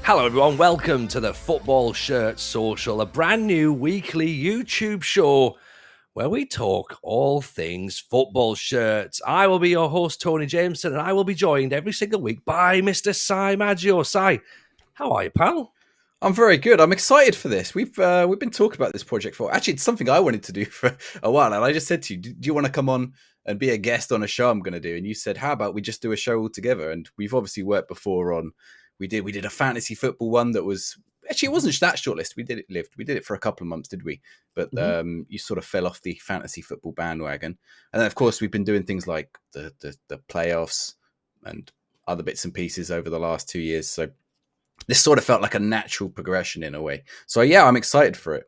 Hello everyone, welcome to the Football Shirt Social, a brand new weekly YouTube show where we talk all things football shirts. I will be your host, Tony Jameson, and I will be joined every single week by Mr. Si Maggio. Si, how are you, pal? I'm very good. I'm excited for this. We've been talking about this project for actually it's something I wanted to do for a while, and I just said to you, "Do you want to come on and be a guest on a show I'm going to do?" And you said, "How about we just do a show all together?" And we've obviously worked before on. We did a fantasy football one that was actually it wasn't that shortlist. We did it for a couple of months, did we? But you sort of fell off the fantasy football bandwagon, and then of course we've been doing things like the playoffs and other bits and pieces over the last 2 years. So this sort of felt like a natural progression in a way. So yeah, I'm excited for it.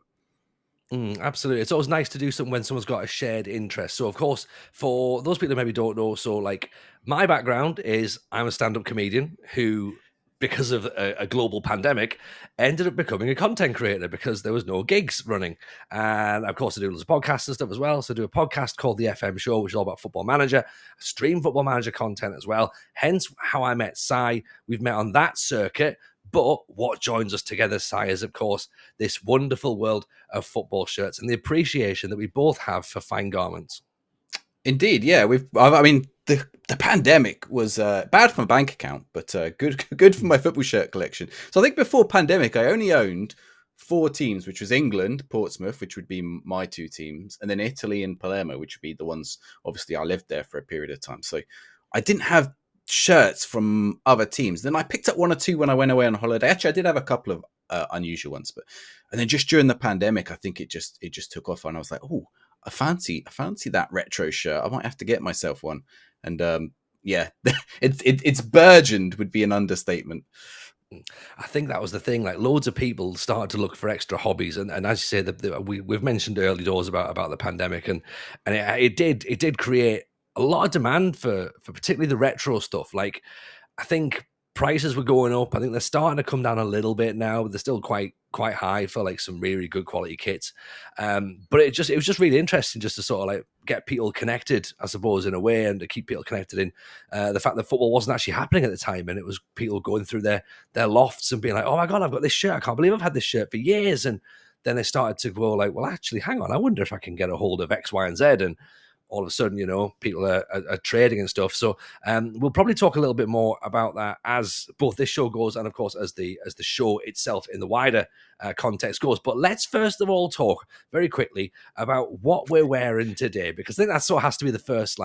Absolutely. It's always nice to do something when someone's got a shared interest. So, of course, for those people who maybe don't know, so like my background is I'm a stand-up comedian who, because of a global pandemic, ended up becoming a content creator because there was no gigs running. And of course, I do lots of podcasts and stuff as well. So I do a podcast called The FM Show, which is all about Football Manager, stream Football Manager content as well. Hence how I met Si. We've met on that circuit. But what joins us together, Si, is, of course, this wonderful world of football shirts and the appreciation that we both have for fine garments. Indeed, yeah. The pandemic was bad for my bank account, but good for my football shirt collection. So I think before pandemic, I only owned 4 teams, which was England, Portsmouth, which would be my 2 teams, and then Italy and Palermo, which would be the ones. Obviously, I lived there for a period of time, so I didn't have shirts from other teams. Then I picked up 1 or 2 when I went away on holiday. Actually, I did have a couple of unusual ones, and then just during the pandemic, I think it just took off, and I was like, oh, I fancy that retro shirt. I might have to get myself one. And yeah, it's burgeoned would be an understatement. I think that was the thing. Like loads of people started to look for extra hobbies, and as you say, we've mentioned early doors about the pandemic, and it did create a lot of demand for particularly the retro stuff. Like I think prices were going up. I think they're starting to come down a little bit now, but they're still quite high for like some really good quality kits. But it was just really interesting just to sort of like get people connected, I suppose, in a way, and to keep people connected in the fact that football wasn't actually happening at the time, and it was people going through their lofts and being like, "Oh my god, I've got this shirt! I can't believe I've had this shirt for years." And then they started to go like, "Well, actually, hang on, I wonder if I can get a hold of X, Y, and Z." And all of a sudden, people are trading and stuff. So we'll probably talk a little bit more about that as both this show goes and, of course, as the show itself in the wider context goes. But let's first of all talk very quickly about what we're wearing today, because I think that sort of has to be the first,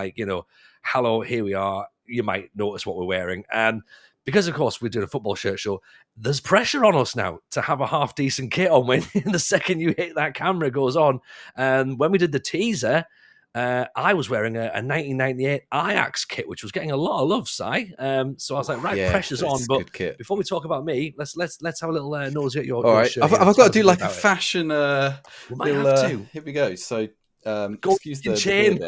hello, here we are. You might notice what we're wearing. And because, of course, we're doing a football shirt show, there's pressure on us now to have a half-decent kit on when the second you hit that camera goes on. And when we did the teaser, I was wearing a 1998 Ajax kit, which was getting a lot of love, Si. So I was like, right, pressure's on. But before we talk about me, let's have a little nosy at your. All right, shirt. I've got to do like a fashion. We might have to. Here we go. So, excuse the chain.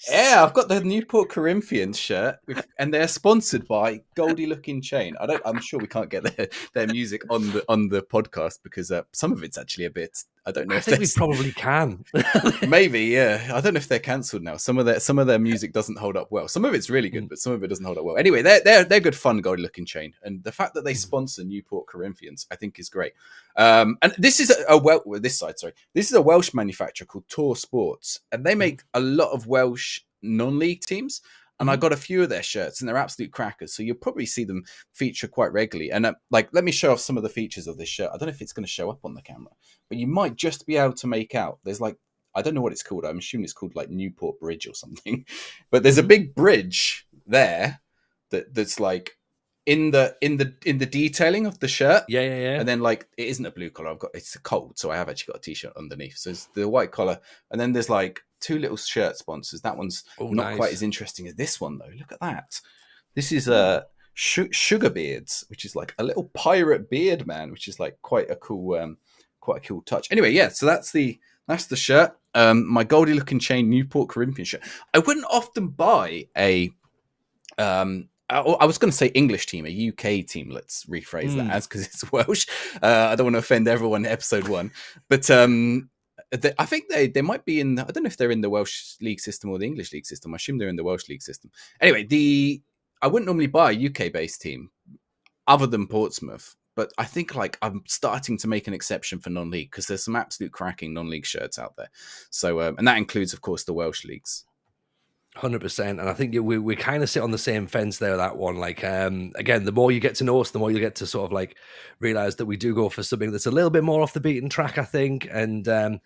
Yeah, I've got the Newport Corinthians shirt, and they're sponsored by Goldie Looking Chain. I'm sure we can't get their music on the podcast because some of it's actually a bit. I don't know. I think we probably can. Maybe, yeah. I don't know if they're cancelled now. Some of their music doesn't hold up well. Some of it's really good, but some of it doesn't hold up well. Anyway, they're good fun, Goldie Looking Chain, and the fact that they sponsor Newport Corinthians, I think, is great. And this is this is a Welsh manufacturer called Tor Sports, and they make a lot of Welsh non-league teams. And I got a few of their shirts, and they're absolute crackers. So you'll probably see them feature quite regularly. And let me show off some of the features of this shirt. I don't know if it's going to show up on the camera, but you might just be able to make out. There's I don't know what it's called. I'm assuming it's called like Newport Bridge or something. But there's a big bridge there that's like in the detailing of the shirt. Yeah. And then it isn't a blue collar. It's cold, so I have actually got a t-shirt underneath. So it's the white collar, and then there's 2 little shirt sponsors. That one's not quite as interesting as this one, though. Look at that. This is Sugar Beards, which is like a little pirate beard man, which is quite a cool touch. Anyway, yeah. So that's the shirt. My Goldie Looking Chain Newport Corinthians shirt. I wouldn't often buy a. I was going to say English team, a UK team. Let's rephrase that as because it's Welsh. I don't want to offend everyone in episode 1, but. I think they might be in. I don't know if they're in the Welsh league system or the English league system. I assume they're in the Welsh league system. Anyway, I wouldn't normally buy a UK based team other than Portsmouth, but I think like I'm starting to make an exception for non-league because there's some absolute cracking non-league shirts out there. So and that includes, of course, the Welsh leagues. 100%, and I think we kind of sit on the same fence there. That one, like, again, the more you get to know us, the more you get to sort of like realize that we do go for something that's a little bit more off the beaten track, I think. And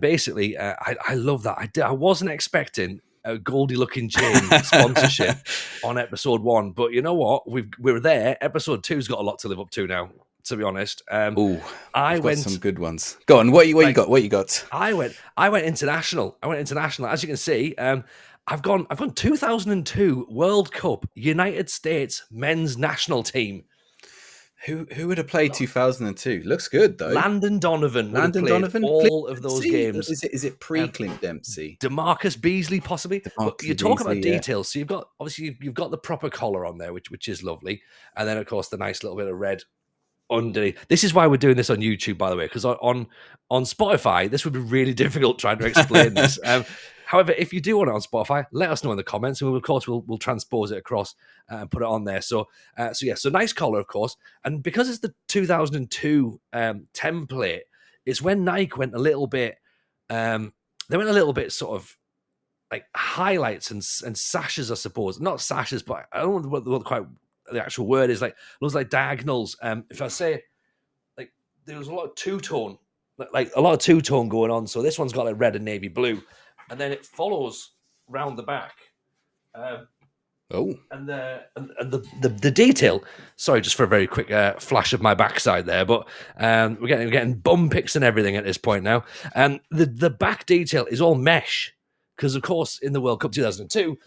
basically, I love that. I wasn't expecting a Goldie looking chain sponsorship on episode 1, but you know what? We're there. Episode 2's got a lot to live up to now, to be honest. I got some good ones. Go on. What you got? What you got? I went international. As you can see. I've gone 2002 World Cup United States men's national team. Who would have played 2002? Looks good though. Landon Donovan would have played all of those games. Is it pre-Clint Dempsey? DeMarcus Beasley possibly. But you talk about details. So you've got the proper collar on there, which is lovely, and then of course the nice little bit of red underneath. This is why we're doing this on YouTube, by the way, because on Spotify this would be really difficult trying to explain this. However, if you do want it on Spotify, let us know in the comments, and we'll transpose it across and put it on there. So nice collar, of course, and because it's the 2002 template, it's when Nike went a little bit. They went a little bit sort of like highlights and sashes, I suppose. Not sashes, but I don't know what quite the actual word is. Like those like diagonals. If I say like there was a lot of two-tone going on. So this one's got like red and navy blue. And then it follows round the back. And the detail. Sorry, just for a very quick flash of my backside there, but we're getting bum pics and everything at this point now. And the back detail is all mesh because, of course, in the World Cup 2002, it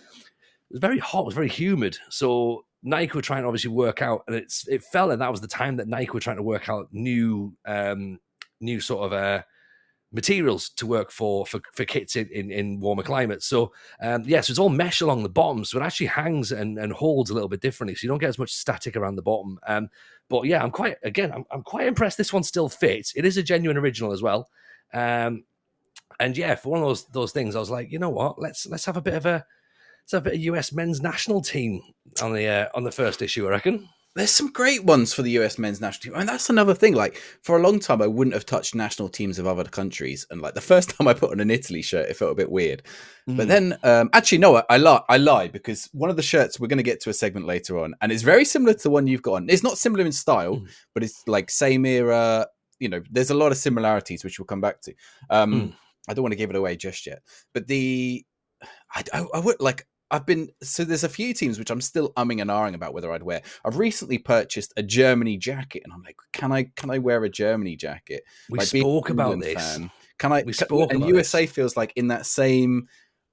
was very hot, it was very humid. So Nike were trying to obviously work out, and it felt like that was the time that Nike were trying to work out new sort of materials to work for kits in warmer climates. So so it's all mesh along the bottom, so it actually hangs and holds a little bit differently, so you don't get as much static around the bottom. But yeah, I'm quite impressed this one still fits. It is a genuine original as well. And yeah, for one of those things, I was like, you know what, let's have a bit of US men's national team on the first issue, I reckon. There's some great ones for the US men's national team. And that's another thing. Like, for a long time, I wouldn't have touched national teams of other countries. And like the first time I put on an Italy shirt, it felt a bit weird. But then, actually, no, I lie because one of the shirts, we're going to get to a segment later on, and it's very similar to the one you've got on. It's not similar in style, but it's like same era. You know, there's a lot of similarities, which we'll come back to. I don't want to give it away just yet. But I would like... there's a few teams which I'm still umming and ahhing about whether I'd wear. I've recently purchased a Germany jacket, and I'm like, can I wear a Germany jacket? We spoke about this. And USA feels like in that same.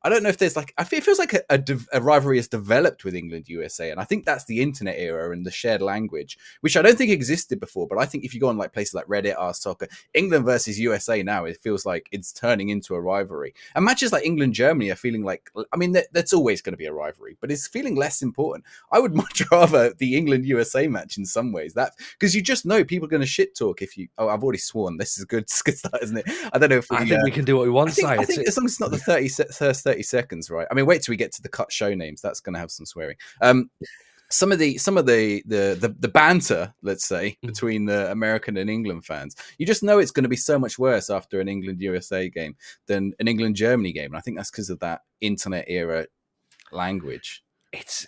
I don't know if there's like, it feels like a rivalry has developed with England, USA. And I think that's the internet era and the shared language, which I don't think existed before. But I think if you go on like places like Reddit, Ars Soccer, England versus USA now, it feels like it's turning into a rivalry. And matches like England, Germany are feeling like, I mean, that's always going to be a rivalry, but it's feeling less important. I would much rather the England USA match in some ways, that because you just know people are going to shit talk if you, I've already sworn, this is a good start, isn't it? I don't know if I think we can do what we want. I think as long as it's not the 30 seconds, right? I mean, wait till we get to the cut show names. That's going to have some swearing. Some of the banter, let's say, between the American and England fans, you just know it's going to be so much worse after an England USA game than an England Germany game. And I think that's because of that internet era language. It's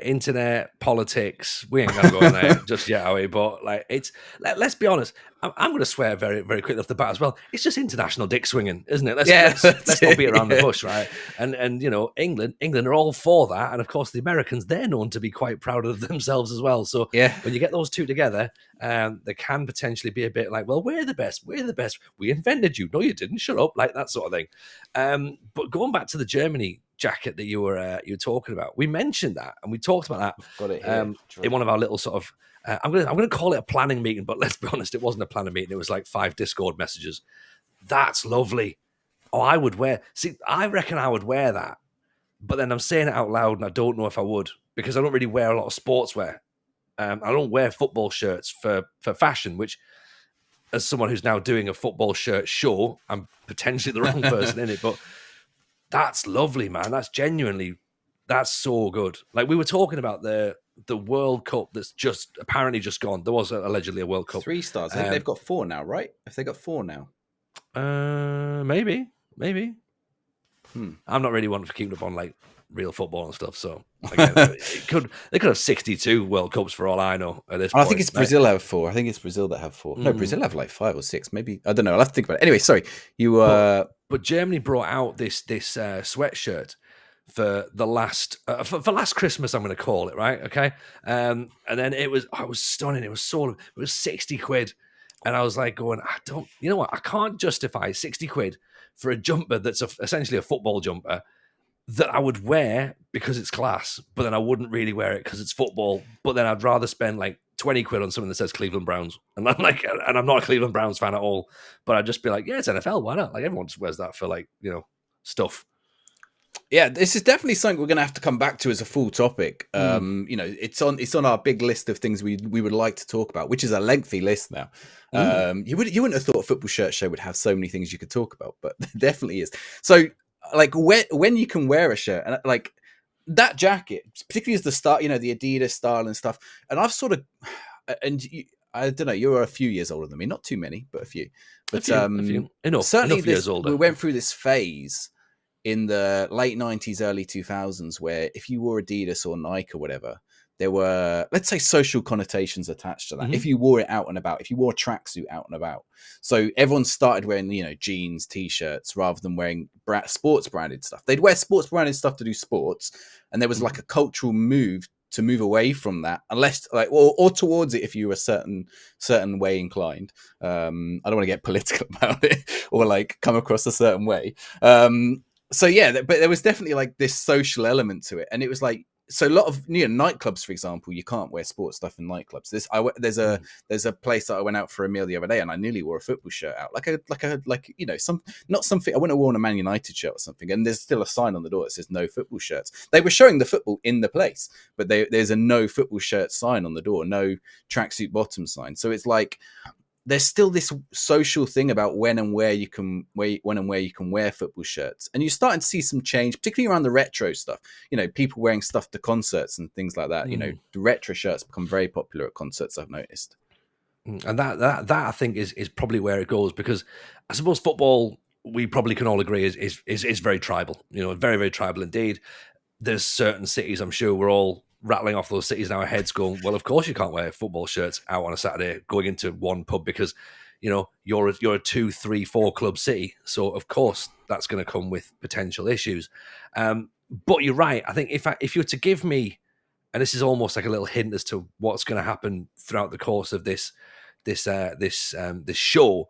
internet politics. We ain't gonna go on there just yet, are we? But like, let's be honest. I'm going to swear very, very quickly off the bat as well. It's just international dick swinging, isn't it? Let's not be around the bush, right? And you know, England are all for that, and of course the Americans, they're known to be quite proud of themselves as well. So when you get those two together, they can potentially be a bit like, well, we're the best, we invented you. No, you didn't. Shut up, like that sort of thing. But going back to the Germany jacket that you were talking about, we mentioned that and we talked about that. Got it here. In one of our little sort of I'm gonna call it a planning meeting, but let's be honest, it wasn't a planning meeting. It was like 5 Discord messages. That's lovely. Oh, I reckon I would wear that, but then I'm saying it out loud and I don't know if I would, because I don't really wear a lot of sportswear. I don't wear football shirts for fashion, which, as someone who's now doing a football shirt show, I'm potentially the wrong person in it, but that's lovely, man. That's so good. Like we were talking about the the World Cup that's just apparently just gone. There was allegedly a World Cup. 3 stars. I think they've got 4 now, right? Have they got 4 now? Maybe. Hmm. I'm not really one for keeping up on like real football and stuff. So again, they could have 62 World Cups for all I know at this point. I think it's Brazil have 4. I think it's Brazil that have 4. No, Brazil have like 5 or 6, maybe. I don't know. I'll have to think about it. Anyway, sorry. You but Germany brought out this sweatshirt for the last for last Christmas, I'm going to call it, right? Okay, and then it was stunning. It was 60 quid, and I was like going, you know what? I can't justify 60 quid for a jumper that's essentially a football jumper that I would wear because it's class, but then I wouldn't really wear it because it's football. But then I'd rather spend like 20 quid on something that says Cleveland Browns. And I'm like, and I'm not a Cleveland Browns fan at all, but I'd just be like, yeah, it's NFL. Why not? Like everyone just wears that for like, stuff. Yeah, this is definitely something we're going to have to come back to as a full topic. It's on our big list of things we would like to talk about, which is a lengthy list now. You wouldn't have thought a football shirt show would have so many things you could talk about, but there definitely is. So, like when you can wear a shirt and like that jacket, particularly as the start, the Adidas style and stuff. And I've sort of, I don't know, you're a few years older than me, not too many, but a few. But a few. Enough years older. We went through this phase in the late 90s, early 2000s, where if you wore Adidas or Nike or whatever, there were, let's say, social connotations attached to that. If you wore it out and about, if you wore a tracksuit out and about. So everyone started wearing, jeans, T-shirts, rather than wearing sports branded stuff. They'd wear sports branded stuff to do sports. And there was like a cultural move to move away from that, unless like, or towards it if you were certain way inclined. I don't want to get political about it or like come across a certain way. So yeah, but there was definitely like this social element to it, and it was like, so a lot of nightclubs, for example, you can't wear sports stuff in nightclubs. There's a place that I went out for a meal the other day, and I nearly wore a football shirt out, not something I wouldn't have worn a Man United shirt or something. And there's still a sign on the door that says no football shirts. They were showing the football in the place, but there's a no football shirt sign on the door, no tracksuit bottom sign. So it's like, there's still this social thing about when and where you can wear football shirts, and you're starting to see some change, particularly around the retro stuff. People wearing stuff to concerts and things like that. The retro shirts become very popular at concerts, I've noticed. And that I think is probably where it goes, because I suppose football, we probably can all agree is very tribal. Very, very tribal indeed. There's certain cities, I'm sure we're all rattling off those cities in our heads going, well, of course you can't wear football shirts out on a Saturday going into one pub because, you're a 2, 3, 4 club city. So of course that's going to come with potential issues. But you're right. I think if you were to give me, and this is almost like a little hint as to what's going to happen throughout the course of this show,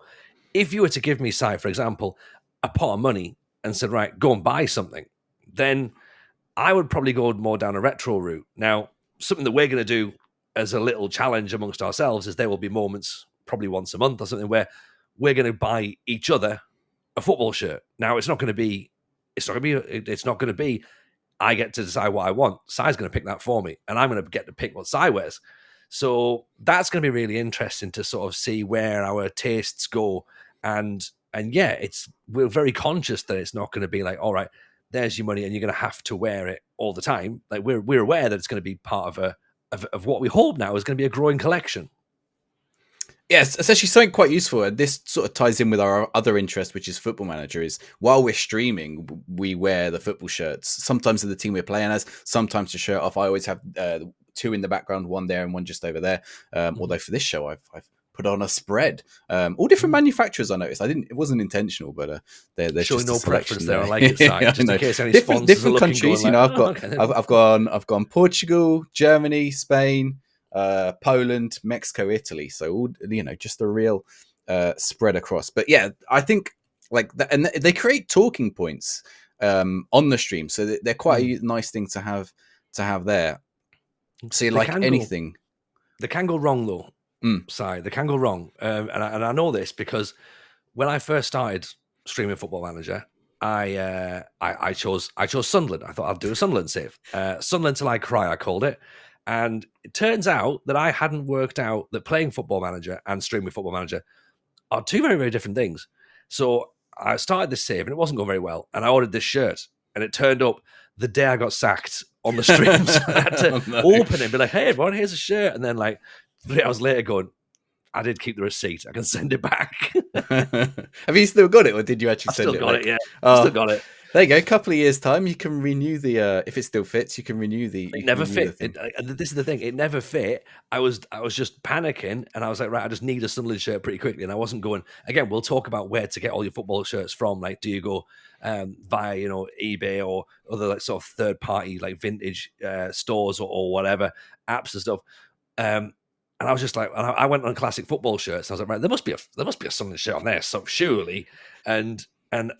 if you were to give me, Si, for example, a pot of money and said, right, go and buy something, then I would probably go more down a retro route. Now, something that we're going to do as a little challenge amongst ourselves is there will be moments, probably once a month or something, where we're going to buy each other a football shirt. Now, it's not going to be I get to decide what I want. Si's going to pick that for me, and I'm going to get to pick what Si wears. So that's going to be really interesting to sort of see where our tastes go. And yeah, we're very conscious that it's not going to be like, all right, there's your money and you're going to have to wear it all the time. Like we're aware that it's going to be part of what we hope now is going to be a growing collection. Yes, it's actually something quite useful. And this sort of ties in with our other interest, which is Football Manager, is while we're streaming, we wear the football shirts. Sometimes of the team we're playing as, sometimes to shirt off. I always have 2 in the background, 1 there and 1 just over there. Although for this show, I've put on a spread. All different manufacturers, I noticed. It wasn't intentional, but they're showing just no preference there. I like it, yeah, just in case any different countries. Like, I've gone Portugal, Germany, Spain, Poland, Mexico, Italy. So all, just a real spread across. But yeah, I think like that, and they create talking points on the stream, so they're quite a nice thing to have there. So like anything, they can go wrong though. Side. They can go wrong. And I know this because when I first started streaming Football Manager, I chose Sunderland. I thought I'd do a Sunderland save. Sunderland Till I Cry, I called it. And it turns out that I hadn't worked out that playing Football Manager and streaming Football Manager are 2 very, very different things. So I started this save and it wasn't going very well. And I ordered this shirt and it turned up the day I got sacked on the stream. So I had to Oh, no. open it and be like, hey, everyone, here's a shirt. And then like 3 hours later going, I did keep the receipt. I can send it back. Have you still got it, or did you actually I've send still it? got it, yeah. Oh, Still got it. there you go. A couple of years' time, you can renew the. If it still fits, you can renew the. It never fit. And this is the thing. It never fit. I was just panicking, and I was like, right, I just need a Sunderland shirt pretty quickly. And I wasn't going. Again, we'll talk about where to get all your football shirts from. Like, do you go via eBay or other like sort of third party like vintage stores or whatever apps and stuff. And I was just like, I went on classic football shirts. And I was like, right, there must be a Sunderland shirt on there, so surely. And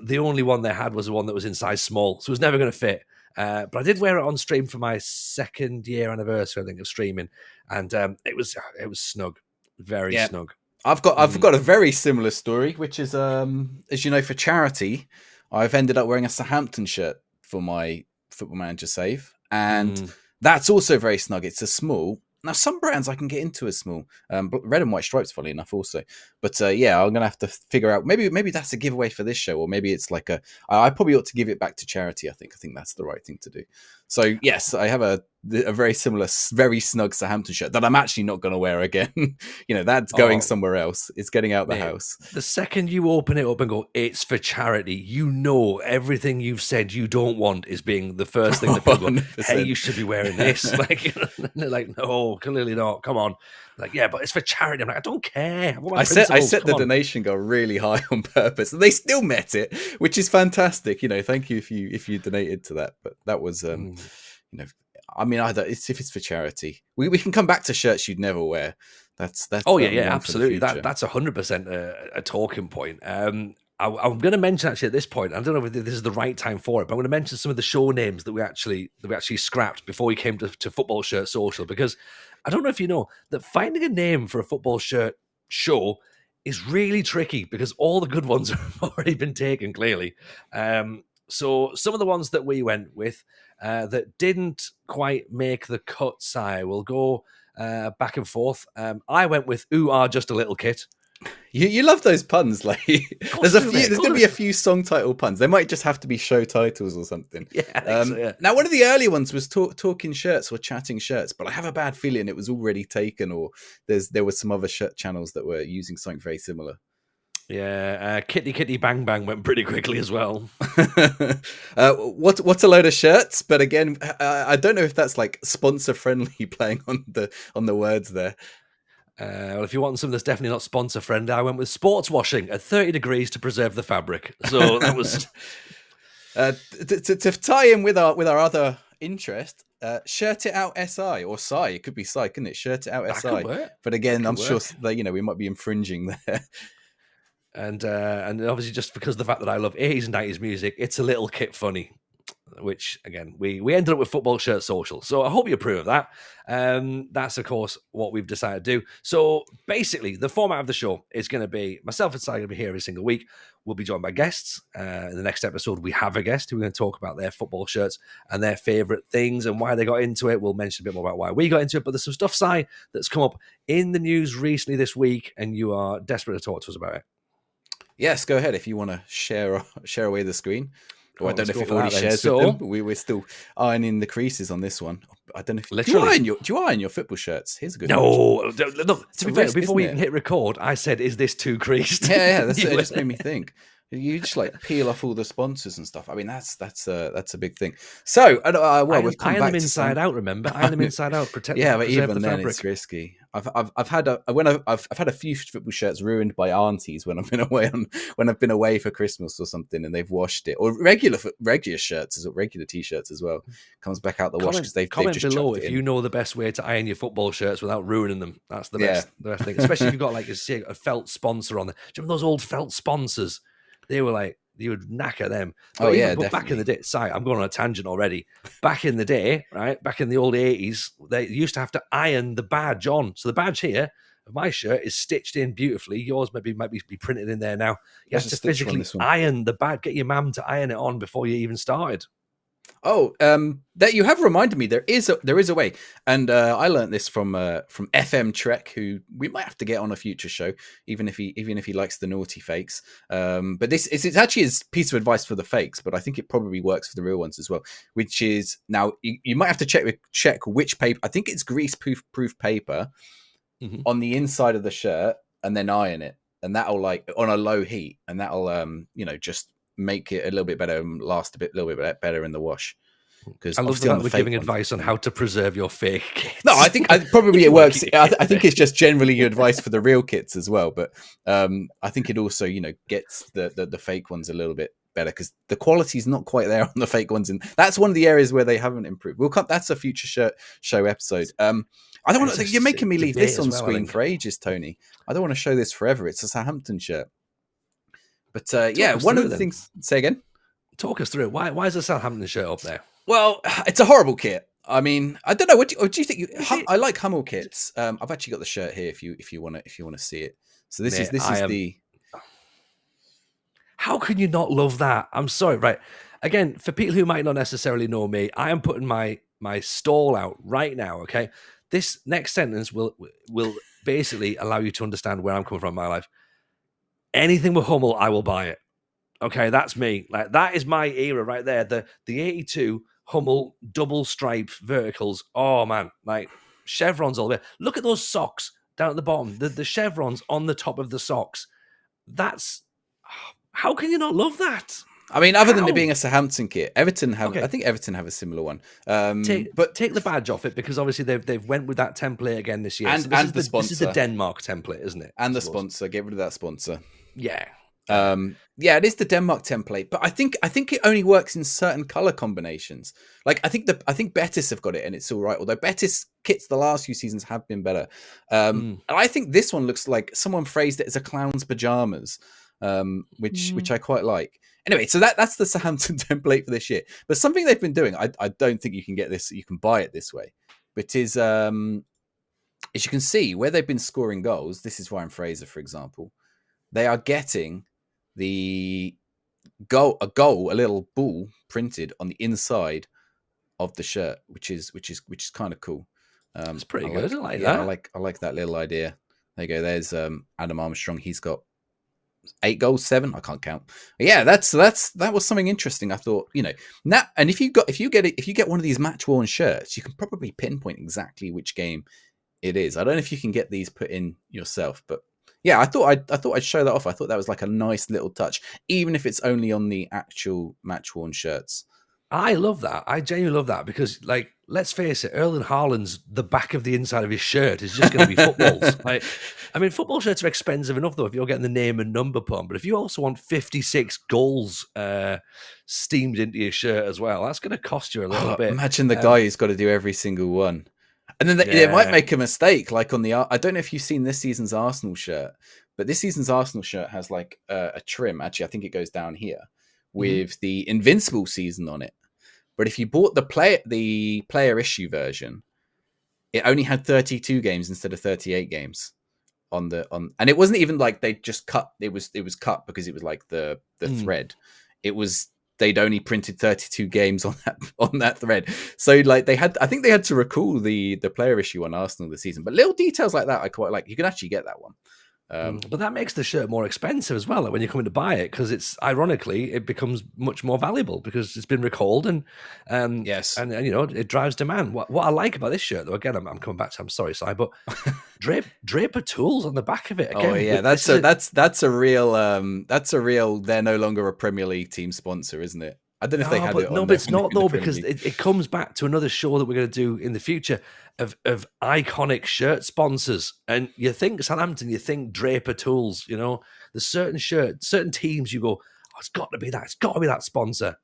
the only one they had was the one that was in size small, so it was never going to fit. But I did wear it on stream for my 2nd year anniversary, I think, of streaming, and it was snug, very snug. I've got a very similar story, which is as you know, for charity, I've ended up wearing a Southampton shirt for my Football Manager save, and that's also very snug. It's a small. Now, some brands I can get into as small. Red and white stripes, funny enough, also. But yeah, I'm going to have to figure out. Maybe that's a giveaway for this show, or maybe it's like I probably ought to give it back to charity. I think that's the right thing to do. So yes, I have a very similar, very snug Southampton shirt that I'm actually not going to wear again. That's going somewhere else. It's getting out the house. The second you open it up and go, it's for charity, everything you've said you don't want is being the first thing that people go, hey, you should be wearing this. Like, and they're like, no, clearly not. Come on. Like, yeah, but it's for charity. I'm like, I don't care. I set the donation goal really high on purpose, and they still met it, which is fantastic. Thank you if you donated to that. But that was, I mean, if it's for charity, we can come back to shirts you'd never wear. That's yeah, absolutely. That's 100% a talking point. I'm going to mention actually at this point, I don't know if this is the right time for it, but I'm going to mention some of the show names that we actually scrapped before we came to Football Shirt Social, because I don't know if you know that finding a name for a football shirt show is really tricky because all the good ones have already been taken, clearly. So some of the ones that we went with that didn't quite make the cut, Si, we'll go back and forth. I went with "Ooh, are just a little kit." You love those puns. Like, there's going to be a few song title puns. They might just have to be show titles or something. Yeah. Now, one of the early ones was talking shirts or chatting shirts, but I have a bad feeling it was already taken, or there were some other shirt channels that were using something very similar. Yeah, Kitty Kitty Bang Bang went pretty quickly as well. What's a load of shirts? But again, I don't know if that's like sponsor friendly, playing on the words there. Well, if you want something that's definitely not sponsor friendly, I went with sports washing at 30 degrees to preserve the fabric. So that was to tie in with our other interest. Shirt it out SI or SI. It could be SI, couldn't it? Shirt it out that SI. But again, I'm sure that we might be infringing there. And obviously, just because of the fact that I love 80s and 90s music, it's a little kit funny, which again we ended up with Football Shirt Social. So I hope you approve of that. That's of course what we've decided to do. So basically, the format of the show is going to be myself and Si going to be here every single week. We'll be joined by guests. In the next episode, we have a guest who we're going to talk about their football shirts and their favorite things and why they got into it. We'll mention a bit more about why we got into it. But there's some stuff, Si, that's come up in the news recently this week, and you are desperate to talk to us about it. Yes, go ahead if you want to share away the screen. I don't know if it already shares with them, but we're still ironing the creases on this one. I don't know if literally. Do you iron your football shirts? Here's a good one. Look, to be fair, before we even hit record, I said, is this too creased? Yeah, it just made me think. You just like peel off all the sponsors and stuff. I mean, that's a big thing. So, we've come iron back them inside out. Remember, iron them inside out. Protect. Yeah, but even the then, fabric. it's risky. I've had a few football shirts ruined by aunties when I've been away for Christmas or something, and they've washed it. Or regular shirts, regular t-shirts as well, comes back out the wash because they've just below if it in. You know the best way to iron your football shirts without ruining them. That's the best thing. Especially if you've got like a felt sponsor on there. Do you remember those old felt sponsors? They were like, you would knacker them. But back in the day, I'm going on a tangent already. Back in the day, right? Back in the old 80s, they used to have to iron the badge on. So the badge here of my shirt is stitched in beautifully. Yours might be printed in there now. You have to physically iron the badge. Get your mum to iron it on before you even started. Oh, that you have reminded me. There is a way, and I learned this from FM Trek, who we might have to get on a future show, even if he likes the naughty fakes. But this is it's actually his piece of advice for the fakes, but I think it probably works for the real ones as well. Which is now you might have to check which paper. I think it's grease proof paper Mm-hmm. on the inside of the shirt, and then iron it, and that'll like on a low heat, and that'll just make it a little bit better and last little bit better in the wash. Because I love the obviously on fact the we're fake giving ones, advice on how to preserve your fake kits. no, I think probably If you it wanna works. keep your I kit think it's just generally your advice for the real kits as well. But I think it also gets the fake ones a little bit better because the quality is not quite there on the fake ones, and that's one of the areas where they haven't improved. We'll come. That's a future show episode. I don't want It's to. You're a making me leave debate this as on well, I screen think. for ages, Tony. I don't want to show this forever. It's a Southampton shirt. But Talk yeah, us one through of it the then. things. Say again. Talk us through it. Why is the Southampton shirt up there? Well, it's a horrible kit. I mean, I don't know. What do you think? Is it, I like Hummel kits. I've actually got the shirt here. If you want to see it. So this is mate? this I is am. the. How can you not love that? I'm sorry. Right. Again, for people who might not necessarily know me, I am putting my stall out right now. Okay. This next sentence will basically allow you to understand where I'm coming from in my life. Anything with Hummel, I will buy it. Okay, that's me. Like that is my era right there. The 82 Hummel double stripe verticals. Oh man, like chevrons all the way. Look at those socks down at the bottom. The chevrons on the top of the socks. That's how can you not love that? I mean, other than it How? being a Southampton kit, Everton have. I Okay, think Everton have a similar one. take But take the badge off it because obviously they've went with that template again this year. So and the this is the sponsor Denmark template, isn't it? I and the suppose. sponsor. Get rid of that sponsor. Yeah. Yeah. Yeah, it is the Denmark template, but I think it only works in certain color combinations. Like I think Betis have got it and it's all right. Although Betis kits the last few seasons have been better. And I think this one looks like someone phrased it as a clown's pajamas, which I quite like. Anyway, so that's the Southampton template for this year. But something they've been doing, I don't think you can get this. You can buy it this way, but is as you can see where they've been scoring goals. This is Ryan Fraser, for example. They are getting a little ball printed on the inside of the shirt, which is kind of cool. That's pretty I good. like, I like yeah, that. I like that little idea. There you go. There's Adam Armstrong. He's got 8 goals, 7. I can't count. But yeah, that was something interesting. I thought, now, and if you get one of these match worn shirts, you can probably pinpoint exactly which game it is. I don't know if you can get these put in yourself, but yeah, I thought I'd show that off. I thought that was like a nice little touch, even if it's only on the actual match worn shirts. I love that. I genuinely love that because, like, let's face it, Erling Haaland's the back of the inside of his shirt is just going to be footballs. Like, I mean, football shirts are expensive enough though if you're getting the name and number put on, but if you also want 56 goals steamed into your shirt as well, that's going to cost you a little bit. Imagine the guy who's got to do every single one. And then they might make a mistake, like on the. I don't know if you've seen this season's Arsenal shirt, but this season's Arsenal shirt has like a trim. Actually, I think it goes down here with the Invincible season on it. But if you bought the player issue version, it only had 32 games instead of 38 games and it wasn't even like they just cut. It was cut because it was like the thread. It was. They'd only printed 32 games on that thread. So like I think they had to recall the player issue on Arsenal this season. But little details like that I quite like. You can actually get that one. But that makes the shirt more expensive as well like when you're coming to buy it because it's ironically it becomes much more valuable because it's been recalled and yes, and it drives demand. What I like about this shirt though, again, I'm coming back to. I'm sorry, Si, but Draper Tools on the back of it. Again, oh yeah, that's a real. They're no longer a Premier League team sponsor, isn't it? I don't know if they had it. No, but it's not though because it comes back to another show that we're going to do in the future of iconic shirt sponsors. And you think Southampton, you think Draper Tools. There's certain teams you go, oh, it's got to be that. It's got to be that sponsor.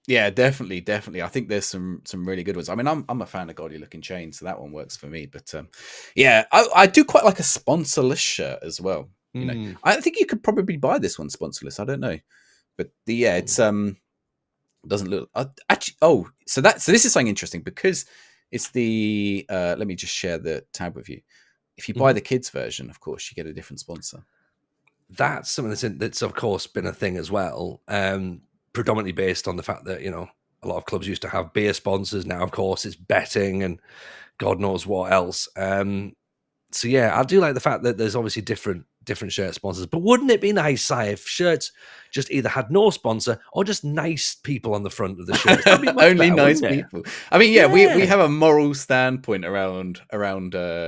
Yeah, definitely. I think there's some really good ones. I mean, I'm a fan of Gaudy looking chains, so that one works for me. But yeah, I do quite like a sponsorless shirt as well. I think you could probably buy this one sponsorless. I don't know, but it's doesn't look actually. Oh, so this is something interesting because it's the. Let me just share the tab with you. If you buy the kids version, of course, you get a different sponsor. That's something that's of course been a thing as well. Predominantly based on the fact that A lot of clubs used to have beer sponsors. Now, of course, it's betting and God knows what else. So yeah, I do like the fact that there's obviously different shirt sponsors. But wouldn't it be nice, Si, if shirts just either had no sponsor or just nice people on the front of the shirts? That'd be much Only better, nice wouldn't it? people. I mean, yeah, Yeah. we have a moral standpoint around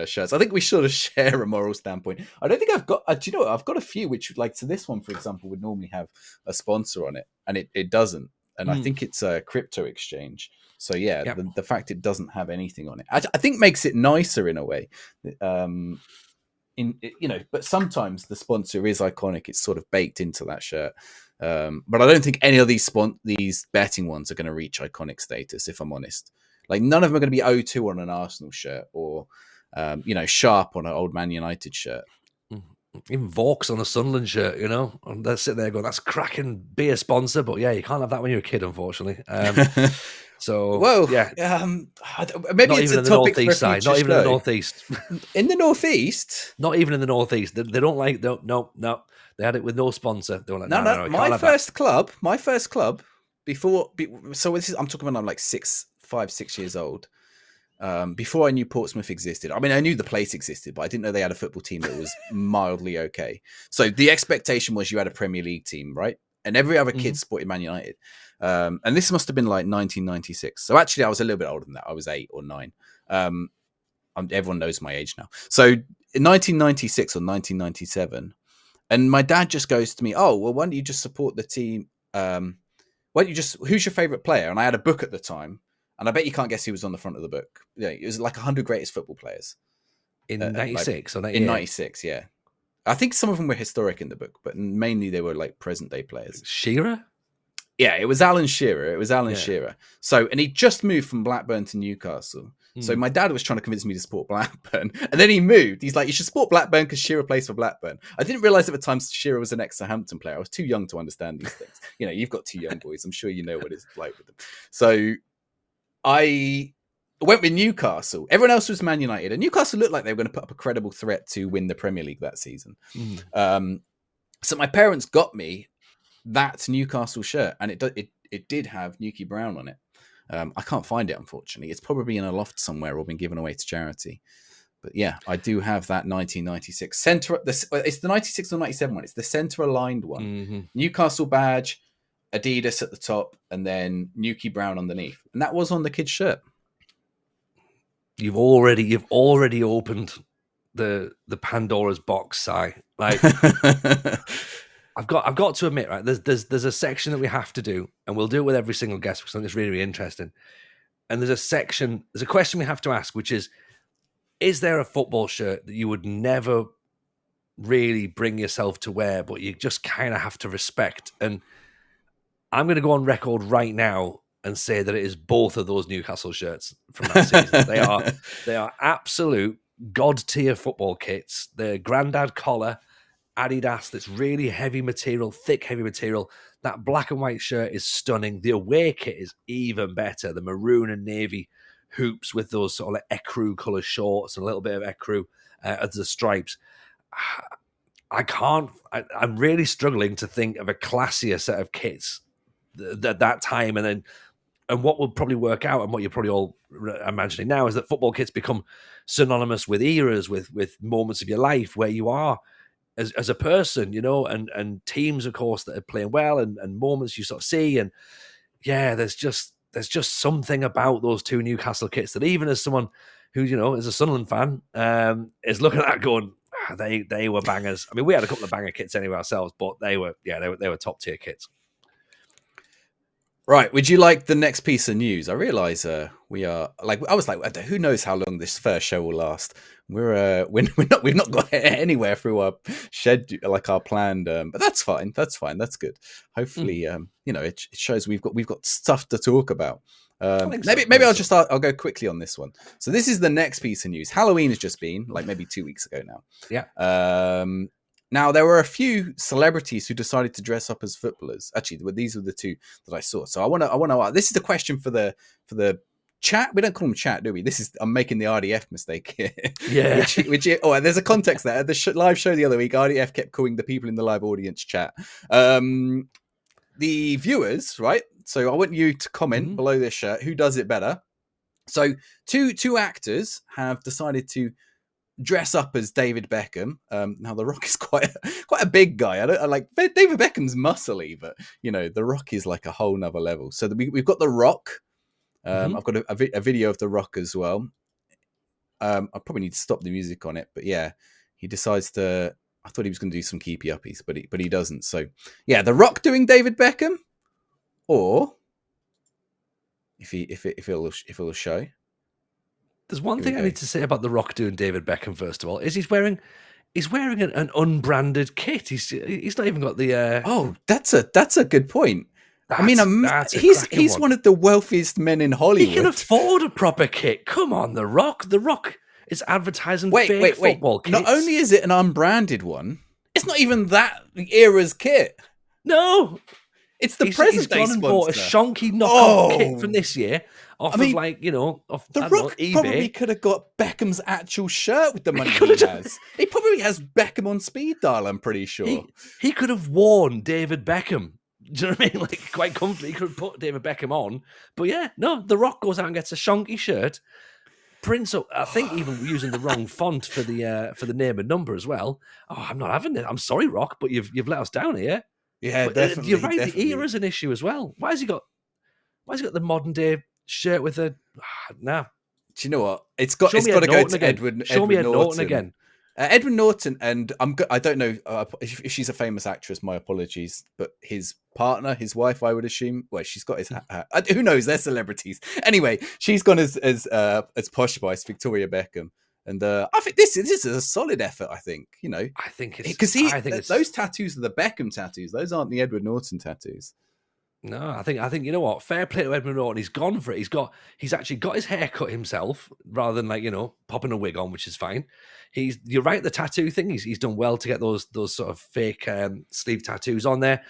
shirts. I think we sort of share a moral standpoint. I don't think I've got. Do you know what? I've got a few which, like, so this one, for example, would normally have a sponsor on it, and it doesn't. And I think it's a crypto exchange. So yeah, Yep. the fact it doesn't have anything on it, I think makes it nicer in a way. But sometimes the sponsor is iconic. It's sort of baked into that shirt. But I don't think any of these betting ones are going to reach iconic status, if I'm honest. Like, none of them are going to be O2 on an Arsenal shirt or, Sharp on an old Man United shirt. Even Vaux on a Sunderland shirt, and they're sitting there going, that's cracking beer sponsor. But yeah, you can't have that when you're a kid, unfortunately. So, well, yeah. Maybe not it's even a in the topic northeast for a side, future not even in the show. northeast. In the northeast? Not even in the northeast. They don't like, no. They had it with no sponsor. They were like, no. My first club, before, so this is, I'm talking when I'm like 5, 6 years old. Before I knew Portsmouth existed. I mean, I knew the place existed, but I didn't know they had a football team that was mildly okay. So the expectation was you had a Premier League team, right? And every other kid supported Man United. And this must have been like 1996. So actually, I was a little bit older than that. I was 8 or 9. Everyone knows my age now. So in 1996 or 1997, and my dad just goes to me, oh, well, why don't you just support the team? Who's your favorite player? And I had a book at the time. And I bet you can't guess who was on the front of the book. Yeah, it was like 100 greatest football players. In 96 or 98? In 96, yeah. I think some of them were historic in the book, but mainly they were like present day players. Shearer? Yeah, it was Alan Shearer. Shearer. So, and he just moved from Blackburn to Newcastle. So my dad was trying to convince me to support Blackburn. And then he moved. He's like, you should support Blackburn because Shearer plays for Blackburn. I didn't realize at the time Shearer was an ex-Southampton player. I was too young to understand these things. You've got 2 young boys. I'm sure you know what it's like with them. So I went with Newcastle. Everyone else was Man United. And Newcastle looked like they were going to put up a credible threat to win the Premier League that season. So my parents got me that Newcastle shirt. And it did have Newkie Brown on it. I can't find it, unfortunately. It's probably in a loft somewhere or been given away to charity. But yeah, I do have that 1996 center. It's the 96 or 97 one. It's the center aligned one. Newcastle badge, Adidas at the top, and then Newkie Brown underneath. And that was on the kid's shirt. You've already opened the Pandora's box, Si. Like, I've got to admit, right? There's a section that we have to do, and we'll do it with every single guest because I think it's really, really interesting. And there's a question we have to ask, which is there a football shirt that you would never really bring yourself to wear, but you just kind of have to respect? And I'm going to go on record right now and say that it is both of those Newcastle shirts from that season. They are absolute god tier football kits. The granddad collar, Adidas, that's really heavy material, thick heavy material. That black and white shirt is stunning. The away kit is even better. The maroon and navy hoops with those sort of like ecru color shorts and a little bit of ecru as the stripes. I'm really struggling to think of a classier set of kits at that time. And what would probably work out, and what you're probably all imagining now, is that football kits become synonymous with eras, with moments of your life where you are as a person, and teams, of course, that are playing well, and moments you sort of see. And yeah, there's just something about those two Newcastle kits that even as someone who, is a Sunderland fan, is looking at that going, they were bangers. I mean, we had a couple of banger kits anyway ourselves, but they were top tier kits. Right. Would you like the next piece of news? I realize we are I was like, who knows how long this first show will last? We've not got anywhere through our schedule, like our planned. But that's fine. That's good. Hopefully, it shows we've got stuff to talk about. Maybe I'll go quickly on this one. So this is the next piece of news. Halloween has just been like maybe 2 weeks ago now. Yeah. Now, there were a few celebrities who decided to dress up as footballers. Actually, these were the two that I saw. So I want to. This is the question for the chat. We don't call them chat, do we? I'm making the RDF mistake here. Yeah. There's a context there. The live show the other week, RDF kept calling the people in the live audience chat. the viewers, right? So I want you to comment Mhm. below this shirt. Who does it better? So two actors have decided to dress up as David Beckham. Now the Rock is quite a big guy. I like David Beckham's muscly, but the Rock is like a whole nother level. So we've got the Rock. Mhm. I've got a video of the Rock as well. I probably need to stop the music on it, but yeah, he decides to. I thought he was going to do some keepy uppies, but he doesn't. So yeah, the Rock doing David Beckham, or if it'll show. There's one Here we thing I go. need to say about The Rock doing David Beckham. First of all, is he's wearing an unbranded kit. He's not even got the. Oh, that's a good point. I mean, That's a cracking he's one. one of the wealthiest men in He can Hollywood. afford a proper kit. Come on, The Rock. The Rock is advertising Wait, fake wait, wait. football Not kits. only is it an unbranded one, it's not even that era's kit. No, It's the he's present day gone and bought a sponsor. shonky knockoff kit from Oh, this year off I of mean, off The I don't know Rock probably eBay. could have got Beckham's actual shirt with the money Could he have has. He probably has Beckham on speed dial, I'm pretty sure. he could have worn David Beckham. Do you know what I mean? Like quite comfortably, he could have put David Beckham on. But yeah, no, The Rock goes out and gets a shonky shirt. Prints up, I think, even using the wrong font for the name and number as well. Oh, I'm not having it. I'm sorry, Rock, but you've let us down here. Yeah, But you're definitely, right. The definitely. era's an issue as well. Why has he got the modern day shirt with a nah? Do you know what? Show It's me got Ed to go Norton to again. Show me Edward Ed Norton Norton. again. Edward Norton, and I don't know if she's a famous actress. My apologies, but his partner, his wife, I would assume. Well, she's got his. Who knows? They're celebrities. Anyway, she's gone as posh spice, Victoria Beckham, and I think this is a solid effort. I think I think it's. because I think it's. those tattoos are the Beckham tattoos. Those aren't the Edward Norton tattoos. No, I think you know what? Fair play to Edmund Norton. He's gone for it. He's actually got his hair cut himself rather than popping a wig on, which is fine. You're right. The tattoo thing. He's done well to get those sort of fake sleeve tattoos on there.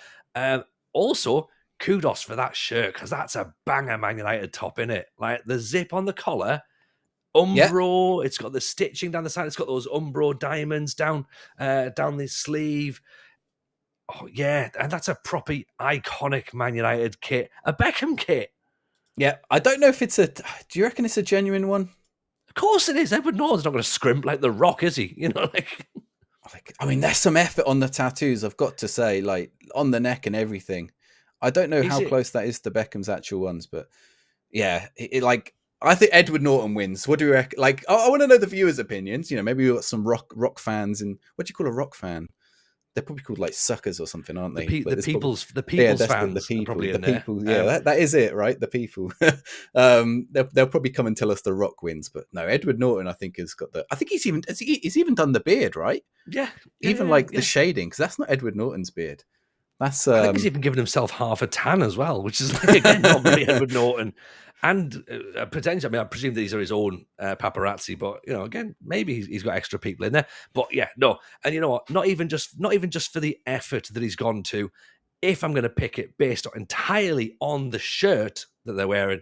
Also, kudos for that shirt because that's a banger Man United top in it. Like the zip on the collar, Yeah, Umbro. It's got the stitching down the side. It's got those Umbro diamonds down the sleeve. Oh yeah, and that's a proper iconic Man United kit, a Beckham kit. yeah. I don't know if it's a. Do you reckon it's a genuine one? Of course it is. Edward Norton's not going to scrimp like The Rock, is he? I mean, there's some effort on the tattoos. I've got to say, like on the neck and everything. I don't know Is how it? close that is to Beckham's actual ones, but yeah, like I think Edward Norton wins. What do you reckon? Like, I want to know the viewers' opinions. Maybe we've got some rock fans, and what do you call a rock fan? They're probably called like suckers or something, aren't they? But there's probably The yeah, people's that's the fans are people, probably the in there. people. Yeah, that is it, right? The people. They'll probably come and tell us the Rock wins, but no, Edward Norton, I think has got the. I think he's even done the beard, right? Yeah, yeah, Even yeah, like the yeah. shading, because that's not Edward Norton's beard. That's I think he's even given himself half a tan as well, which is like again not very Edward Norton. And potentially, I mean, I presume these are his own paparazzi, but again, maybe he's got extra people in there. But yeah, no, and you know what? Not even just for the effort that he's gone to. If I'm going to pick it based entirely on the shirt that they're wearing,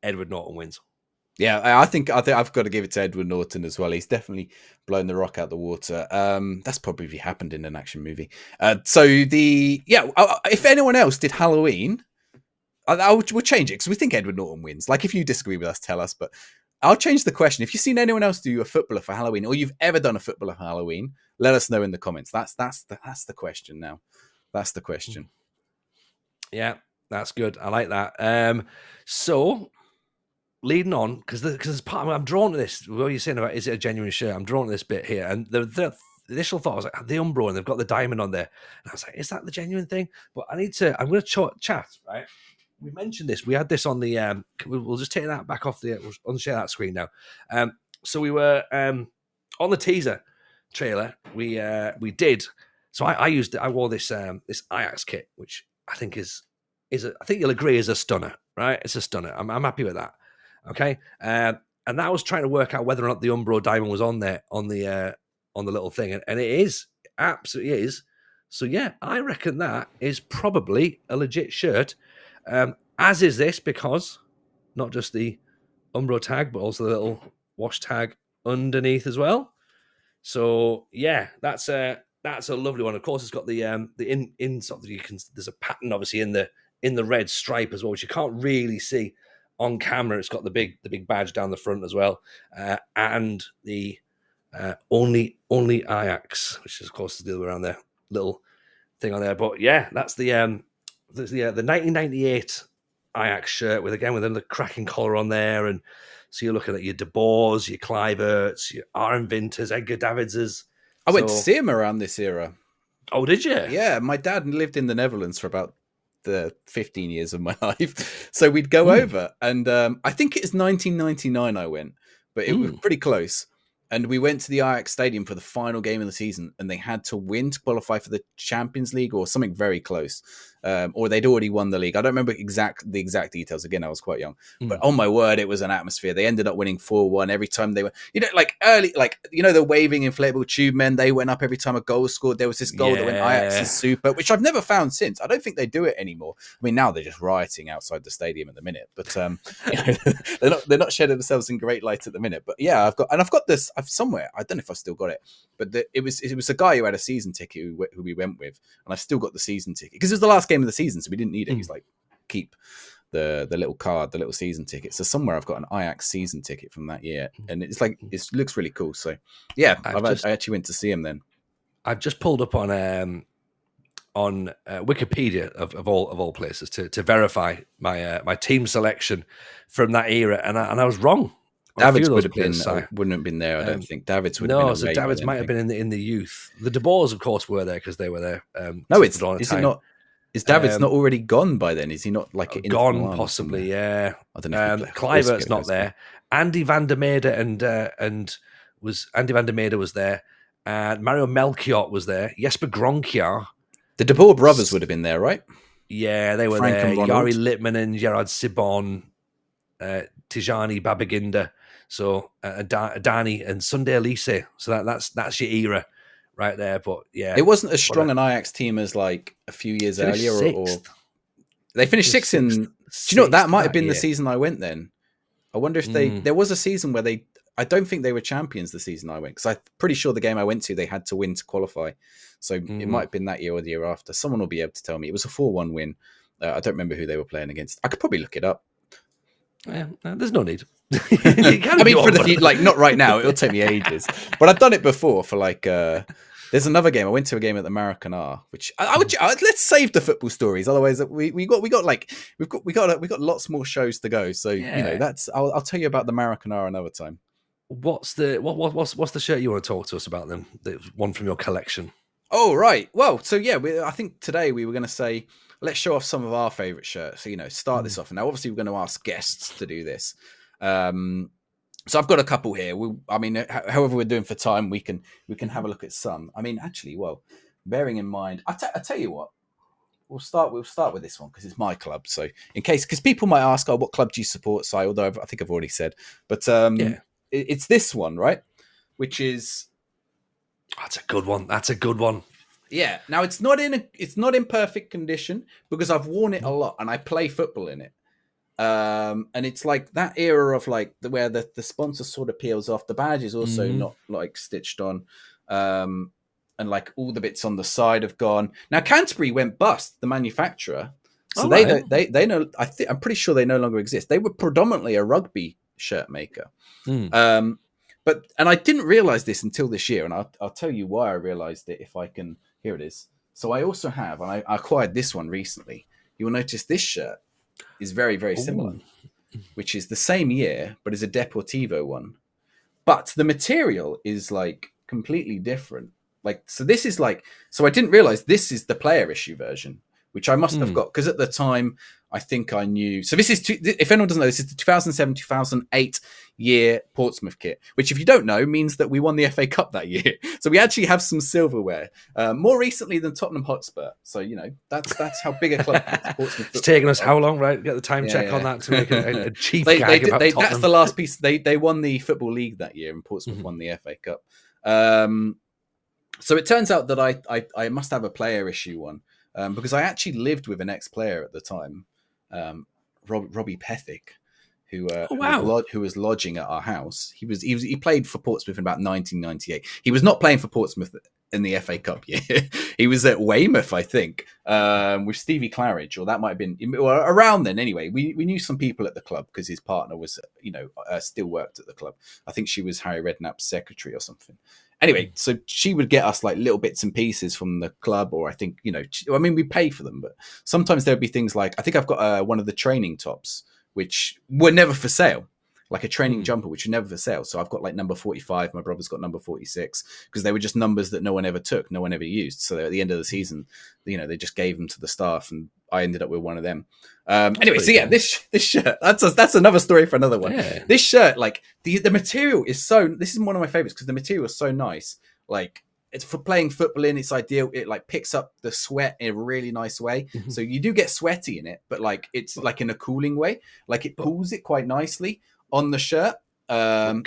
Edward Norton wins. Yeah, I think I've got to give it to Edward Norton as well. He's definitely blown the Rock out the water. That's probably happened in an action movie. If anyone else did Halloween, we'll change it because we think Edward Norton wins. Like if you disagree with us, tell us. But I'll change the question. If you've seen anyone else do a footballer for Halloween, or you've ever done a footballer for Halloween, let us know in the comments. That's the question now. That's the question. Yeah, that's good. I like that. So leading on, because part of I'm drawn to this. What you're saying about is it a genuine shirt? I'm drawn to this bit here, and the initial thought was like the Umbro, and they've got the diamond on there, and I was like, is that the genuine thing? But I'm going to chat right. We mentioned this. We had this on the. We'll just take that back off the. We'll unshare that screen now. So we were on the teaser trailer. We did. So I wore this this Ajax kit, which I think I think you'll agree is a stunner, right? It's a stunner. I'm happy with that. Okay, and that was trying to work out whether or not the Umbro diamond was on there on the little thing, and it is, absolutely is. So yeah, I reckon that is probably a legit shirt. As is this, because not just the Umbro tag, but also the little wash tag underneath as well. So yeah, that's That's a lovely one. Of course, it's got the in sort of, you can, there's a pattern obviously in the red stripe as well, which you can't really see on camera. It's got the big badge down the front as well, and the only Ajax, which is, of course is the other way around there, little thing on there. But yeah, that's the 1998 Ajax shirt with the cracking collar on there, and so you're looking at your De Boers, your Kluiverts, your Aaron Winters, Edgar Davidses. I went to see him around this era. Oh, did you? Yeah, my dad lived in the Netherlands for about the 15 years of my life, so we'd go over, and I think it was 1999 I went, but it was pretty close. And we went to the Ajax Stadium for the final game of the season, and they had to win to qualify for the Champions League or something very close. Or they'd already won the league. I don't remember the exact details. Again, I was quite young. But oh my word, it was an atmosphere. They ended up winning 4-1 every time they were, like early, like, the waving inflatable tube men, they went up every time a goal was scored. There was this goal that went Ajax's super, which I've never found since. I don't think they do it anymore. I mean, now they're just rioting outside the stadium at the minute. But they're not shedding themselves in great light at the minute. But yeah, I've got this. I've somewhere. I don't know if I still got it, but it was a guy who had a season ticket who we went with, and I've still got the season ticket because it was the last game of the season, so we didn't need it. He's like, keep the little card, the little season ticket. So somewhere I've got an Ajax season ticket from that year, and it's like it looks really cool. So yeah, I actually went to see him then. I've just pulled up on Wikipedia of all places to verify my team selection from that era, and I was wrong. Davids wouldn't have been there. I don't think Davids would have been. No, so Davids might have been in the youth. The De Boers, of course, were there because they were there. No, is it not? Is Davids not already gone by then? Is he not like gone? Possibly, yeah. I don't know. Kluivert's not there. Andy van der Meerde and Andy van der Meerde was there, and Mario Melchior was there. Jesper Gronkjaer. The De Boer brothers would have been there, right? Yeah, they were Frank there. And Ronald. Jari Litmanen, Gerard Sibon, Tijani Babaginda. So Dani and Sunday Elise. So that's your era right there. But yeah, it wasn't as strong an Ajax team as like a few years earlier, or they finished sixth in. Do you know what? That might have been the season I went then. I wonder if there was a season where I don't think they were champions the season I went, because I'm pretty sure the game I went to, they had to win to qualify. So it might have been that year or the year after. Someone will be able to tell me. It was a 4-1 win. I don't remember who they were playing against. I could probably look it up. Yeah, there's no need. I mean, for the future, like not right now. It'll take me ages. But I've done it before for like. There's another game. I went to a game at the Maracanã, which I would. Let's save the football stories. Otherwise, we got lots more shows to go. So that's. I'll tell you about the Maracanã another time. What's the shirt you want to talk to us about then? The one from your collection. Oh right. Well, so yeah, I think today we were going to say, let's show off some of our favorite shirts. So start this off. And now, obviously, we're going to ask guests to do this. So I've got a couple here. However we're doing for time, we can have a look at some. I mean, actually, well, bearing in mind, I tell you what, we'll start with this one because it's my club. So because people might ask, oh, what club do you support? So although I think I've already said, but it's this one, right? Which is. That's a good one. Yeah. Now it's not in perfect condition because I've worn it a lot and I play football in it. And it's like that era of like where the sponsor sort of peels off. The badge is also not like stitched on. And like all the bits on the side have gone. Now Canterbury went bust, the manufacturer. So they know, I'm pretty sure they no longer exist. They were predominantly a rugby shirt maker. And I didn't realize this until this year, and I'll tell you why I realized it if I can. Here it is. So I also have, and I acquired this one recently. You'll notice this shirt is very, very similar, which is the same year, but is a Deportivo one. But the material is like completely different. Like, so this is like, so I didn't realize this is the player issue version, which I must have got because at the time I think I knew. So this is, if anyone doesn't know, this is the 2007-2008 year Portsmouth kit, which if you don't know means that we won the FA Cup that year. So we actually have some silverware, more recently than Tottenham Hotspur. So that's how big a club Portsmouth. It's taken us how long, right? Get the time check on that to make a cheap gag about Tottenham. That's the last piece. They won the Football League that year, and Portsmouth won the FA Cup. So it turns out that I must have a player issue one. Because I actually lived with an ex-player at the time, Robbie Pethick, who was lodging at our house. He played for Portsmouth in about 1998. He was not playing for Portsmouth in the FA Cup year. He was at Weymouth, I think, with Stevie Claridge, or that might have been around then. Anyway, we knew some people at the club because his partner was, still worked at the club. I think she was Harry Redknapp's secretary or something. Anyway, so she would get us like little bits and pieces from the club, or I think, we pay for them, but sometimes there'd be things like, I think I've got one of the training tops, which were never for sale, like a training jumper, which were never for sale. So I've got like number 45. My brother's got number 46 because they were just numbers that no one ever took, no one ever used. So at the end of the season, they just gave them to the staff, and I ended up with one of them. Anyway, so yeah, cool. This shirt, that's another story for another one. Yeah. This shirt, like the material is this is one of my favorites because the material is so nice. Like, it's for playing football in, it's ideal. It like picks up the sweat in a really nice way. Mm-hmm. So you do get sweaty in it, but like it's like in a cooling way. Like it pulls it quite nicely on the shirt. Compare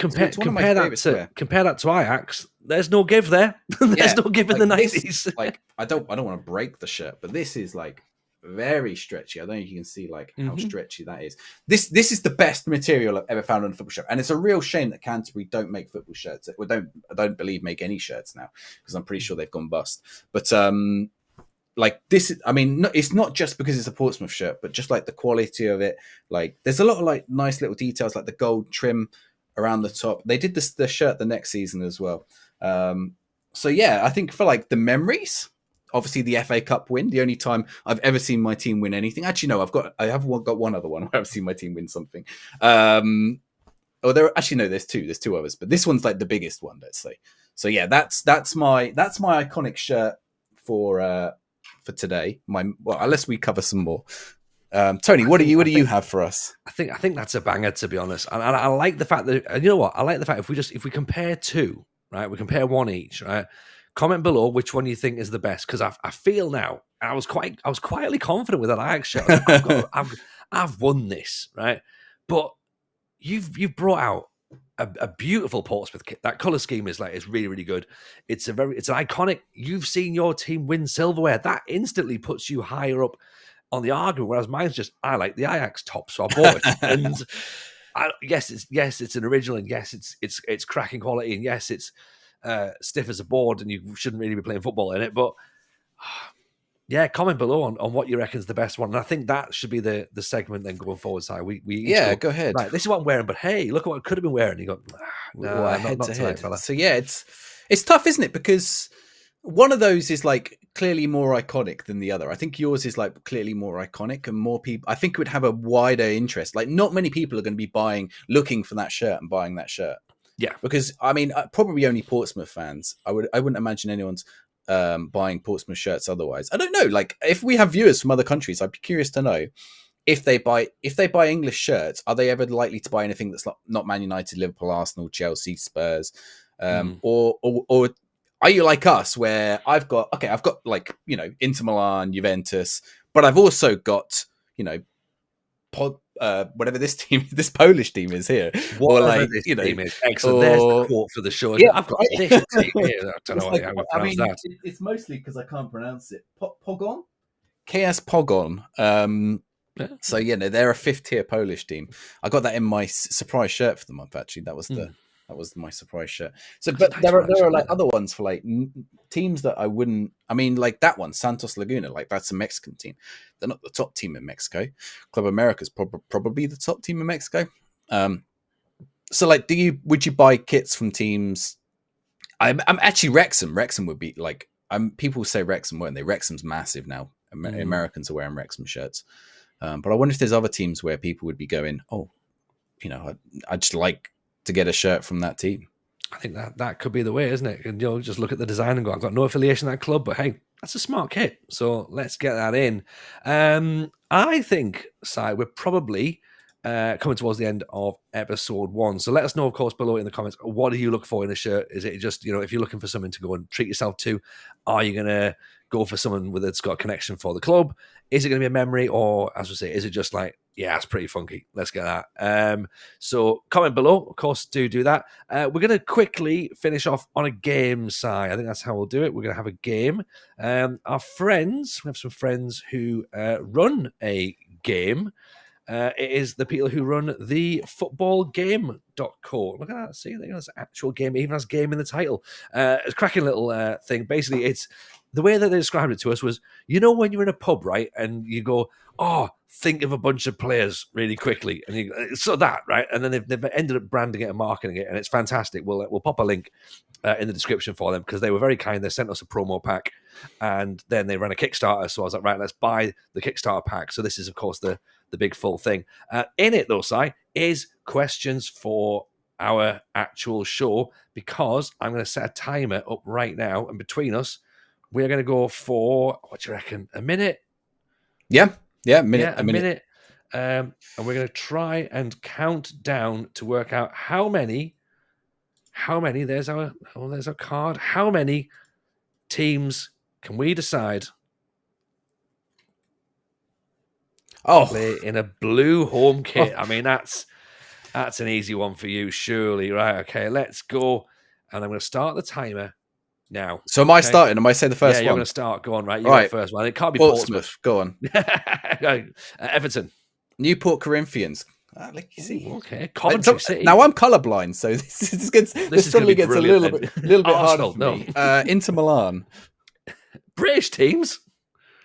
that to Ajax. There's no give there. There's no give in the 90s. Like I don't want to break the shirt, but this is like very stretchy. I don't know if you can see like how stretchy that is. This is the best material I've ever found on a football shirt, and it's a real shame that Canterbury don't make football shirts. I don't believe make any shirts now, because I'm pretty sure they've gone bust. But like this, it's not just because it's a Portsmouth shirt, but just like the quality of it. Like there's a lot of like nice little details, like the gold trim around the top. They did the shirt the next season as well. So yeah, I think for like the memories, obviously the FA Cup win, the only time I've ever seen my team win anything. Actually, no, I have got one other one where I've seen my team win something. There's two others, but this one's like the biggest one, let's say. So yeah, that's my iconic shirt for today. Unless we cover some more. Tony, what do you have for us? I think that's a banger, to be honest. And I like the fact that, you know what? I like the fact if we compare two, right? We compare one each, right? Comment below which one you think is the best, because I feel now, I was quietly confident with that Ajax shirt. I've won this, right? But you've brought out a beautiful Portsmouth kit. That colour scheme is really, really good. It's an iconic. You've seen your team win silverware. That instantly puts you higher up on the argument, whereas mine's just, I like the Ajax top, so I bought it. And yes, it's an original, and yes, it's cracking quality, and yes, it's stiff as a board, and you shouldn't really be playing football in it. But yeah, comment below on what you reckon is the best one, and I think that should be the segment then going forward. So we go ahead. Right, this is what I'm wearing, but hey, look at what I could have been wearing. You go, no, not tonight, fella. So yeah, it's tough, isn't it? Because one of those is like clearly more iconic than the other. I think yours is like clearly more iconic, and more people, I think, would have a wider interest. Like not many people are going to be looking for that shirt and buying that shirt. Yeah, because probably only Portsmouth fans. I wouldn't imagine anyone's buying Portsmouth shirts otherwise. I don't know. Like if we have viewers from other countries, I'd be curious to know if they buy English shirts. Are they ever likely to buy anything that's not Man United, Liverpool, Arsenal, Chelsea, Spurs, or are you like us, where I've got like, Inter Milan, Juventus, but I've also got, whatever this Polish team is here. Whatever or like, this team is. Excellent. There's the quote for the show. Yeah, I've got this team here. I don't know how to pronounce that. It's mostly because I can't pronounce it. Pogon? KS Pogon. So, they're a fifth-tier Polish team. I got that in my surprise shirt for the month, actually. That was my surprise shirt. So, but there are like other ones for like teams that I wouldn't. I mean, like that one, Santos Laguna. Like that's a Mexican team. They're not the top team in Mexico. Club America's probably the top team in Mexico. So, like, would you buy kits from teams? I'm actually Wrexham. Wrexham would be like. People say Wrexham, weren't they? Wrexham's massive now. Americans are wearing Wrexham shirts. But I wonder if there's other teams where people would be going, I'd just like to get a shirt from that team. I think that could be the way, isn't it? And just look at the design and go, I've got no affiliation with that club, but hey, that's a smart kit. So let's get that in. I think, Si, we're probably coming towards the end of episode 1. So let us know, of course, below in the comments, what do you look for in a shirt? Is it just, if you're looking for something to go and treat yourself to, are you going to go for someone that's got a connection for the club? Is it going to be a memory, or, as we say, is it just like, yeah, it's pretty funky, let's get that. So comment below, of course, do that. We're going to quickly finish off on a game, Si. I think that's how we'll do it. We're going to have a game. We have some friends who run a game, It is the people who run the footballgame.co. Look at that. See, there's actual game. It even has game in the title. It's a cracking little thing. Basically, it's the way that they described it to us was, when you're in a pub, right? And you go, oh, think of a bunch of players really quickly. And so that, right? And then they've ended up branding it and marketing it. And it's fantastic. We'll pop a link in the description for them because they were very kind. They sent us a promo pack and then they ran a Kickstarter. So I was like, right, let's buy the Kickstarter pack. So this is, of course, the big full thing. In it, though, Si, is questions for our actual show because I'm going to set a timer up right now. And between us, we're going to go for, what do you reckon, a minute? Yeah, a minute. And we're going to try and count down to work out how many, there's our card. How many teams can we decide play in a blue home kit? I mean, that's an easy one for you, surely. Right, okay, let's go. And I'm going to start the timer now. So am I starting? Am I say the first one? Yeah, you're going to start. Go on, right? You got the first one. It can't be Portsmouth. Go on. Everton. Newport Corinthians. Like you see. Okay. Coventry City. Now I'm colourblind, so this probably gets a little bit harder for me. Inter Milan. British teams.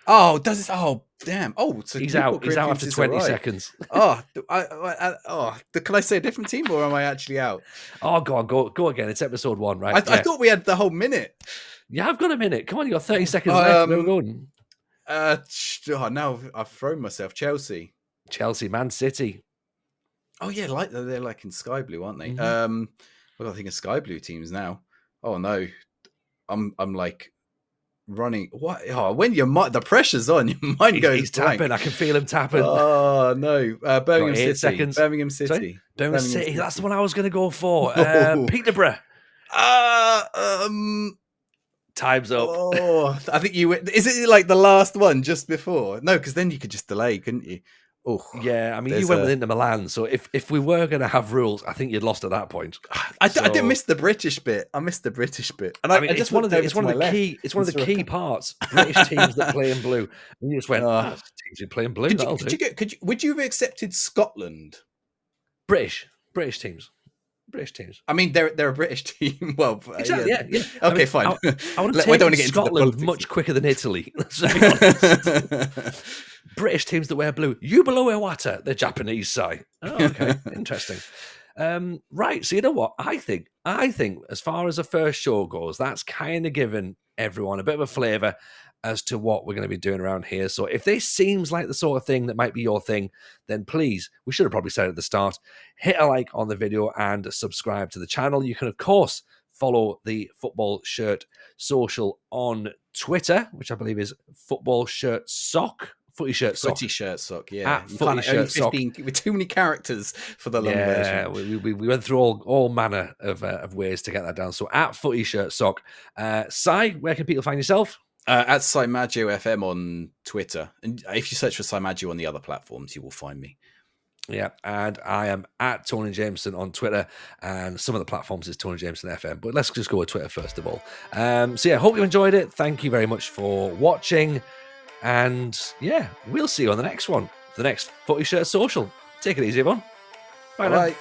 Oh, does it? Oh, damn. Oh, so he's out. He's out after 20 seconds. Can I say a different team, or am I actually out? Oh, go on, go again. It's episode 1, right? I thought we had the whole minute. Yeah, I've got a minute. Come on, you got 30 seconds left. Where are we going? Now I've thrown myself. Chelsea, Man City. Oh yeah, they're like in sky blue, aren't they? Mm-hmm. I've got to think of sky blue teams now. Oh no, I'm like running. What? Oh, when the pressure's on, your mind goes. He's tapping. I can feel him tapping. Oh no, Birmingham City. Seconds. Birmingham City. Birmingham City. That's the one I was going to go for. Peterborough. Time's up. Oh, I think you. Is it like the last one just before? No, because then you could just delay, couldn't you? Oh, yeah. I mean, you went with Inter Milan, so if we were going to have rules, I think you'd lost at that point. I did miss the British bit. I missed the British bit, and I mean, it's one of the key parts. British teams that play in blue, and you just went, teams who play in blue. Would you have accepted Scotland? British teams. I mean, they're a British team. Well, exactly. Yeah. Okay, fine. I want to take Scotland much quicker than Italy. Let's be honest. British teams that wear blue. Yubilo Iwata, the Japanese side. Oh, okay, interesting. Right. So you know what? I think as far as a first show goes, that's kind of given everyone a bit of a flavour as to what we're going to be doing around here. So if this seems like the sort of thing that might be your thing, then please, we should have probably said at the start, hit a like on the video and subscribe to the channel. You can, of course, follow the Football Shirt Social on Twitter, which I believe is Football Shirt Sock. Footy Shirt Sock, yeah. Footy Shirt Sock. With too many characters for the long version. We went through all manner of ways to get that down. So at Footy Shirt Sock. Si, where can people find yourself? At Simaggio FM on Twitter. And if you search for Simaggio on the other platforms, you will find me. Yeah, and I am at Tony Jameson on Twitter, and some of the platforms is Tony Jameson FM. But let's just go with Twitter first of all. So yeah, hope you enjoyed it. Thank you very much for watching. And yeah, we'll see you on the next one, the next Footy Shirt Social. Take it easy, everyone. Bye now.